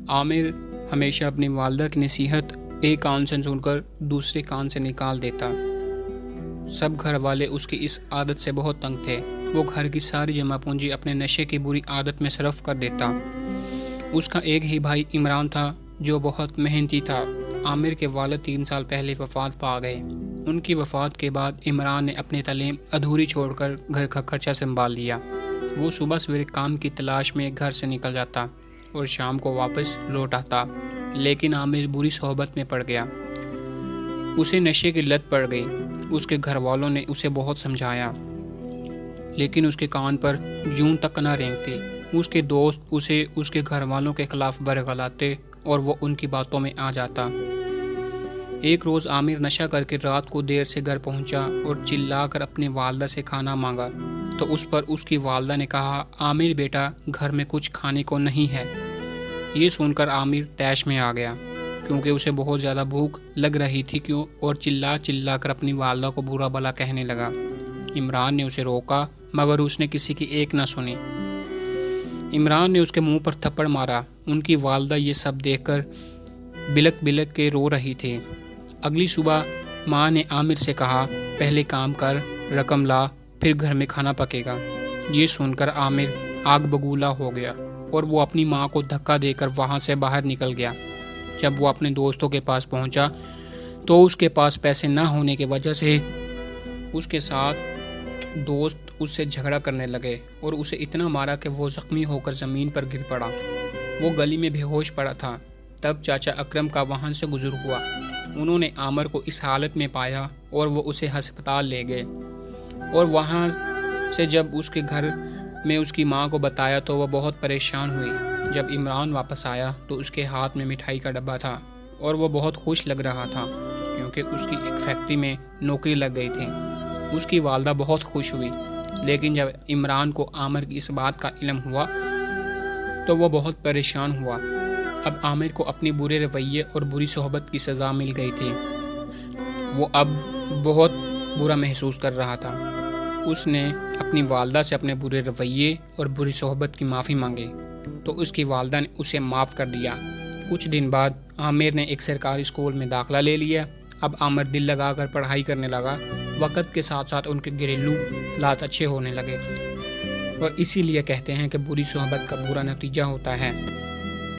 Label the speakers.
Speaker 1: عامر ہمیشہ اپنی والدہ کی نصیحت ایک کان سے سن کر دوسرے کان سے نکال دیتا۔ سب گھر والے اس کی اس عادت سے بہت تنگ تھے۔ وہ گھر کی ساری جمع پونجی اپنے نشے کی بری عادت میں صرف کر دیتا۔ اس کا ایک ہی بھائی عمران تھا جو بہت محنتی تھا۔ عامر کے والد 3 سال پہلے وفات پا گئے۔ ان کی وفات کے بعد عمران نے اپنی تعلیم ادھوری چھوڑ کر گھر کا خرچہ سنبھال لیا۔ وہ صبح سویرے کام کی تلاش میں گھر سے نکل جاتا اور شام کو واپس لوٹ آتا، لیکن عامر بری صحبت میں پڑ گیا۔ اسے نشے کی لت پڑ گئی۔ اس کے گھر والوں نے اسے بہت سمجھایا، لیکن اس کے کان پر جون تک نہ رینگتی۔ اس کے دوست اسے اس کے گھر والوں کے خلاف ورگلاتے اور وہ ان کی باتوں میں آ جاتا۔ ایک روز عامر نشہ کر کے رات کو دیر سے گھر پہنچا اور چلا کر اپنی والدہ سے کھانا مانگا تو اس پر اس کی والدہ نے کہا، عامر بیٹا گھر میں کچھ کھانے کو نہیں ہے۔ یہ سن کر عامر طیش میں آ گیا کیونکہ اسے بہت زیادہ بھوک لگ رہی تھی اور چلا کر اپنی والدہ کو برا بھلا کہنے لگا۔ عمران نے اسے روکا مگر اس نے کسی کی ایک نہ سنی۔ عمران نے اس کے منہ پر تھپڑ مارا۔ ان کی والدہ یہ سب دیکھ کر بلک بلک کے رو رہی تھی۔ اگلی صبح ماں نے عامر سے کہا، پہلے کام کر، رقم لا، پھر گھر میں کھانا پکے گا۔ یہ سن کر عامر آگ بگولا ہو گیا اور وہ اپنی ماں کو دھکا دے کر وہاں سے باہر نکل گیا۔ جب وہ اپنے دوستوں کے پاس پہنچا تو اس کے پاس پیسے نہ ہونے کی وجہ سے اس کے ساتھ دوست اس سے جھگڑا کرنے لگے اور اسے اتنا مارا کہ وہ زخمی ہو کر زمین پر گر پڑا۔ وہ گلی میں بے ہوش پڑا تھا۔ تب چاچا اکرم کا وہاں سے گزر ہوا۔ انہوں نے عامر کو اس حالت میں پایا اور وہ اسے ہسپتال لے گئے، اور وہاں سے جب اس کے گھر میں اس کی ماں کو بتایا تو وہ بہت پریشان ہوئی۔ جب عمران واپس آیا تو اس کے ہاتھ میں مٹھائی کا ڈبہ تھا اور وہ بہت خوش لگ رہا تھا کیونکہ اس کی ایک فیکٹری میں نوکری لگ گئی تھی۔ اس کی والدہ بہت خوش ہوئی، لیکن جب عمران کو عامر کی اس بات کا علم ہوا تو وہ بہت پریشان ہوا۔ اب عامر کو اپنی برے رویے اور بری صحبت کی سزا مل گئی تھی۔ وہ اب بہت برا محسوس کر رہا تھا۔ اس نے اپنی والدہ سے اپنے برے رویے اور بری صحبت کی معافی مانگی تو اس کی والدہ نے اسے معاف کر دیا۔ کچھ دن بعد عامر نے ایک سرکاری اسکول میں داخلہ لے لیا۔ اب عامر دل لگا کر پڑھائی کرنے لگا۔ وقت کے ساتھ ساتھ ان کے گھریلو حالات اچھے ہونے لگے، اور اسی لیے کہتے ہیں کہ بری صحبت کا برا نتیجہ ہوتا ہے۔